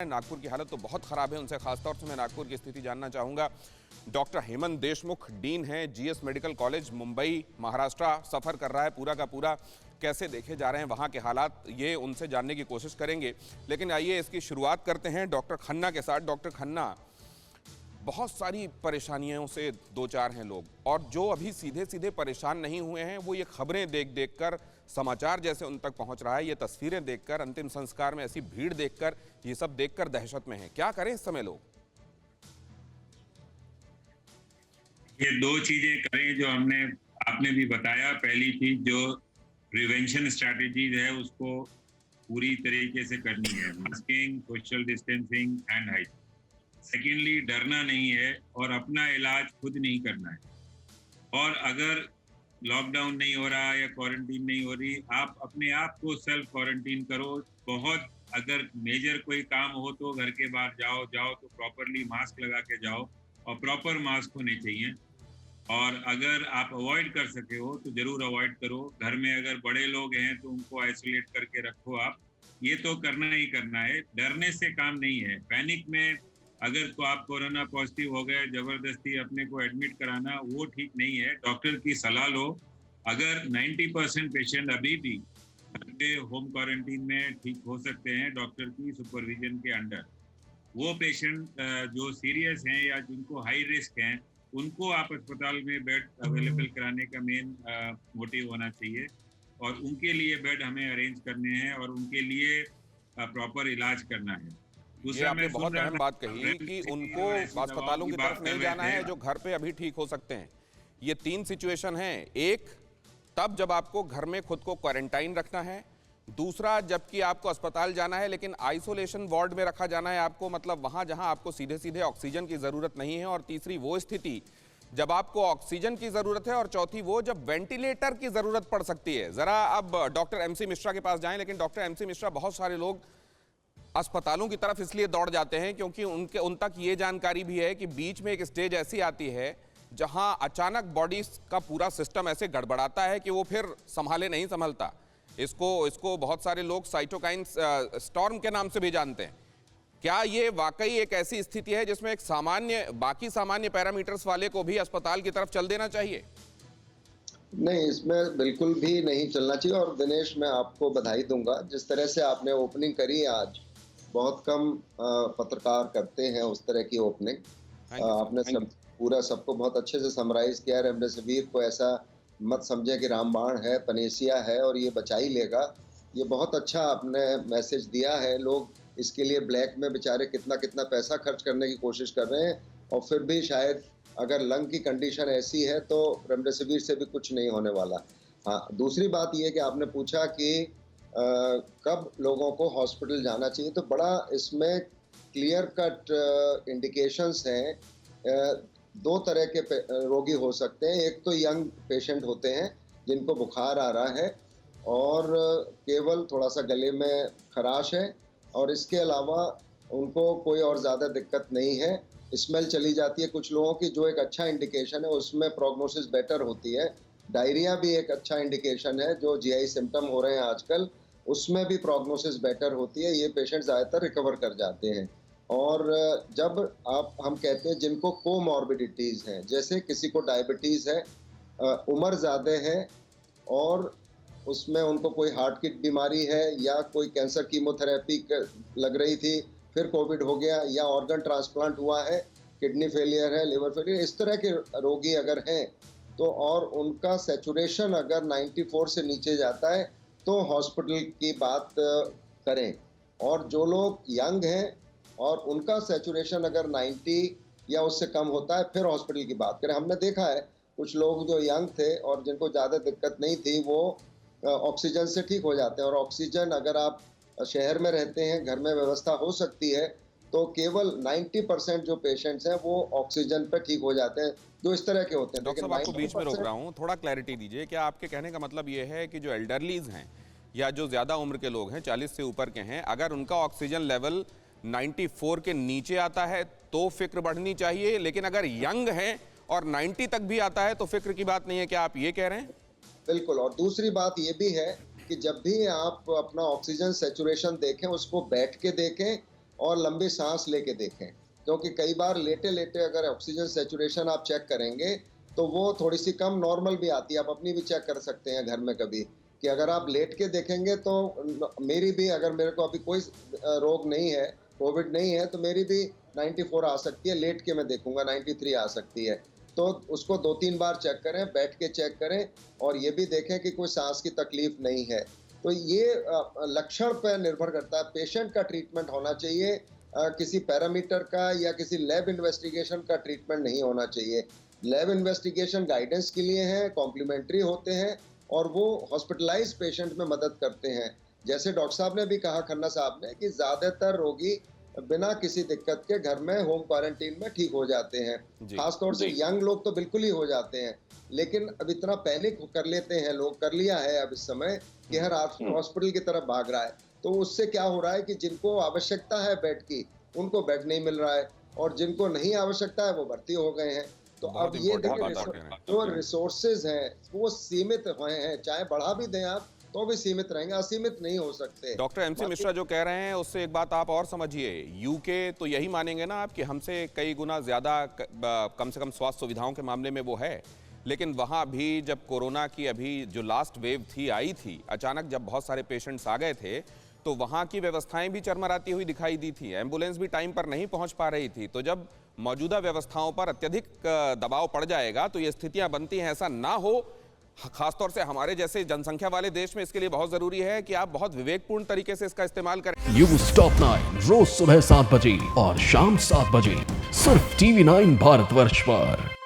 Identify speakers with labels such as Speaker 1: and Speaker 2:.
Speaker 1: नागपुर की हालत तो बहुत खराब है। उनसे खासतौर से मैं नागपुर की स्थिति जानना चाहूंगा। डॉक्टर हेमंत देशमुख डीन हैं GS medical college Mumbai Maharashtra सफर कर रहा है पूरा का पूरा। कैसे देखे जा रहे हैं वहां के हालात, ये उनसे जानने की कोशिश करेंगे। लेकिन आइए इसकी शुरुआत करते हैं डॉक्टर खन्ना के साथ। डॉक्टर खन्ना, बहुत सारी परेशानियों से दो चार हैं लोग, और जो अभी सीधे सीधे परेशान नहीं हुए हैं वो ये खबरें देख देख कर, समाचार जैसे उन तक पहुंच रहा है, ये तस्वीरें देखकर, अंतिम संस्कार में ऐसी भीड़ देखकर, ये सब देखकर दहशत में हैं। क्या करें इस समय लोग?
Speaker 2: ये दो चीजें करें जो आपने भी बताया। पहली चीज जो प्रिवेंशन स्ट्रैटेजीज है उसको पूरी तरीके से करनी है, masking, social distancing, hand hygiene. Secondly, डरना नहीं है और अपना इलाज खुद नहीं करना है। और अगर लॉकडाउन नहीं हो रहा या क्वारंटीन नहीं हो रही, आप अपने आप को सेल्फ क्वारंटीन करो। बहुत अगर मेजर कोई काम हो तो घर के बाहर जाओ तो प्रॉपरली मास्क लगा के जाओ, और प्रॉपर मास्क होने चाहिए। और अगर आप अवॉइड कर सके हो तो जरूर अवॉइड करो। घर में अगर बड़े लोग हैं तो उनको आइसोलेट करके रखो। आप ये तो करना ही करना है, डरने से काम नहीं है। पैनिक में अगर तो आप कोरोना पॉजिटिव हो गए, जबरदस्ती अपने को एडमिट कराना वो ठीक नहीं है। डॉक्टर की सलाह लो। अगर 90% पेशेंट अभी भी होम क्वारंटीन में ठीक हो सकते हैं डॉक्टर की सुपरविजन के अंडर, वो पेशेंट जो सीरियस हैं या जिनको हाई रिस्क हैं, उनको आप अस्पताल में बेड अवेलेबल कराने का मेन मोटिव होना चाहिए। और उनके लिए बेड हमें अरेंज करने हैं और उनके लिए प्रॉपर इलाज करना है।
Speaker 1: ये आपने बहुत अहम बात कही कि उनको अस्पतालों की तरफ नहीं जाना है जो घर पे अभी ठीक हो सकते हैं। ये तीन सिचुएशन है। एक, तब जब आपको घर में खुद को क्वारंटाइन रखना है। दूसरा, जबकि आपको अस्पताल जाना है लेकिन आइसोलेशन वार्ड में रखा जाना है आपको, मतलब वहां जहां आपको सीधे सीधे ऑक्सीजन की जरूरत नहीं है। और तीसरी वो स्थिति जब आपको ऑक्सीजन की जरूरत है। और चौथी वो जब वेंटिलेटर की जरूरत पड़ सकती है। जरा अब डॉक्टर एमसी मिश्रा के पास जाएं। लेकिन डॉक्टर एमसी मिश्रा, बहुत सारे लोग अस्पतालों की तरफ इसलिए दौड़ जाते हैं क्योंकि उन तक ये जानकारी भी है कि बीच में एक स्टेज ऐसी आती है जहां अचानक बॉडी का पूरा सिस्टम ऐसे गड़बड़ाता है कि वो फिर संभाले नहीं संभलता। इसको बहुत सारे लोग साइटोकाइन स्टॉर्म के नाम से भी जानते हैं। क्या ये वाकई एक ऐसी स्थिति है जिसमें एक बाकी सामान्य पैरामीटर्स वाले को भी अस्पताल की तरफ चल देना चाहिए?
Speaker 3: नहीं, इसमें बिल्कुल भी नहीं चलना चाहिए। और दिनेश, मैं आपको बधाई दूंगा, जिस तरह से आपने ओपनिंग करी आज, बहुत कम पत्रकार करते हैं उस तरह की ओपनिंग। आपने पूरा सबको बहुत अच्छे से समराइज किया। रेमडेसिविर को ऐसा मत समझे कि रामबाण है, पनेसिया है और ये बचा ही लेगा। ये बहुत अच्छा आपने मैसेज दिया है। लोग इसके लिए ब्लैक में बेचारे कितना कितना पैसा खर्च करने की कोशिश कर रहे हैं, और फिर भी शायद अगर लंग की कंडीशन ऐसी है तो रेमडेसिविर से भी कुछ नहीं होने वाला। हाँ, दूसरी बात ये कि आपने पूछा कि कब लोगों को हॉस्पिटल जाना चाहिए, तो बड़ा इसमें क्लियर कट इंडिकेशंस हैं। दो तरह के रोगी हो सकते हैं। एक तो यंग पेशेंट होते हैं जिनको बुखार आ रहा है और केवल थोड़ा सा गले में खराश है, और इसके अलावा उनको कोई और ज़्यादा दिक्कत नहीं है। स्मेल चली जाती है कुछ लोगों की, जो एक अच्छा इंडिकेशन है। उसमें प्रोग्नोसिस बेटर होती है। डायरिया भी एक अच्छा इंडिकेशन है, जो जीआई सिम्टम हो रहे हैं आजकल, उसमें भी प्रोग्नोसिस बेटर होती है। ये पेशेंट ज़्यादातर रिकवर कर जाते हैं। और जब हम कहते हैं जिनको कोमॉर्बिडिटीज़ हैं, जैसे किसी को डायबिटीज़ है, उम्र ज़्यादा है और उसमें उनको कोई हार्ट की बीमारी है, या कोई कैंसर कीमोथेरेपी लग रही थी, फिर कोविड हो गया, या ऑर्गन ट्रांसप्लांट हुआ है, किडनी फेलियर है, लिवर फेलियर, इस तरह के रोगी अगर हैं तो, और उनका सैचुरेशन अगर 94 से नीचे जाता है तो हॉस्पिटल की बात करें। और जो लोग यंग हैं और उनका सैचुरेशन अगर 90 या उससे कम होता है, फिर हॉस्पिटल की बात करें। हमने देखा है कुछ लोग जो यंग थे और जिनको ज़्यादा दिक्कत नहीं थी, वो ऑक्सीजन से ठीक हो जाते हैं। और ऑक्सीजन, अगर आप शहर में रहते हैं, घर में व्यवस्था हो सकती है, तो केवल 90% जो पेशेंट्स हैं वो ऑक्सीजन पे ठीक हो जाते हैं, जो इस तरह के होते हैं।
Speaker 1: डॉक्टर साहब, आपको बीच में रोक रहा हूँ, थोड़ा क्लैरिटी दीजिए। क्या आपके कहने का मतलब ये है कि जो एल्डरलीज हैं या जो ज़्यादा उम्र के लोग हैं, 40 से ऊपर के हैं, अगर उनका ऑक्सीजन लेवल 94 के नीचे आता है तो फिक्र बढ़नी चाहिए, लेकिन अगर यंग हैं और 90 तक भी आता है तो फिक्र की बात नहीं है? क्या आप ये कह रहे हैं?
Speaker 3: बिल्कुल। और दूसरी बात ये भी है कि जब भी आप अपना ऑक्सीजन सैचुरेशन देखें, उसको बैठ के देखें और लंबी सांस लेके देखें, क्योंकि कई बार लेटे लेटे अगर ऑक्सीजन सैचुरेशन आप चेक करेंगे तो वो थोड़ी सी कम नॉर्मल भी आती है। आप अपनी भी चेक कर सकते हैं घर में कभी, कि अगर आप लेट के देखेंगे तो मेरी भी, अगर मेरे को अभी कोई रोग नहीं है, कोविड नहीं है, तो मेरी भी 94 आ सकती है, लेट के मैं देखूंगा 93 आ सकती है। तो उसको 2-3 बार चेक करें, बैठ के चेक करें, और ये भी देखें कि कोई सांस की तकलीफ नहीं है। तो ये लक्षण पर निर्भर करता है। पेशेंट का ट्रीटमेंट होना चाहिए, किसी पैरामीटर का या किसी लैब इन्वेस्टिगेशन का ट्रीटमेंट नहीं होना चाहिए। लैब इन्वेस्टिगेशन गाइडेंस के लिए हैं, कॉम्प्लीमेंट्री होते हैं, और वो हॉस्पिटलाइज पेशेंट में मदद करते हैं। जैसे डॉक्टर साहब ने भी कहा, खन्ना साहब ने, कि ज्यादातर रोगी बिना किसी दिक्कत के घर में होम क्वारंटीन में ठीक हो जाते हैं। खासतौर से यंग लोग तो बिल्कुल ही हो जाते हैं, लेकिन अब इतना पैनिक कर लेते हैं लोग, कर लिया है अब इस समय, कि हर हॉस्पिटल की तरफ भाग रहा है। तो उससे क्या हो रहा है कि जिनको आवश्यकता है बेड की, उनको बेड नहीं मिल रहा है, और जिनको नहीं आवश्यकता है वो भर्ती हो गए हैं। तो अब ये देखिए, जो रिसोर्सेज हैं वो सीमित हुए हैं, चाहे बढ़ा भी दें आप तो भी सीमित रहेंगे, असीमित नहीं हो सकते।
Speaker 1: डॉक्टर एमसी मिश्रा जो कह रहे हैं उससे एक बात आप और समझिए, यूके तो यही मानेंगे ना आप कि हमसे कई गुना ज्यादा कम से कम स्वास्थ्य सुविधाओं के मामले में वो है, लेकिन वहाँ भी जब कोरोना की अभी जो लास्ट वेव थी आई थी, अचानक जब बहुत सारे पेशेंट्स आ गए थे, तो वहाँ की व्यवस्थाएं भी चरमराती हुई दिखाई दी थी, एम्बुलेंस भी टाइम पर नहीं पहुँच पा रही थी। तो जब मौजूदा व्यवस्थाओं पर अत्यधिक दबाव पड़ जाएगा तो ये स्थितियां बनती हैं। ऐसा ना हो, खासतौर से हमारे जैसे जनसंख्या वाले देश में इसके लिए बहुत जरूरी है कि आप बहुत विवेकपूर्ण तरीके से इसका इस्तेमाल करें।
Speaker 4: न्यूज़ टॉप 9 रोज सुबह 7 बजे और शाम 7 बजे सिर्फ TV9 भारतवर्ष पर।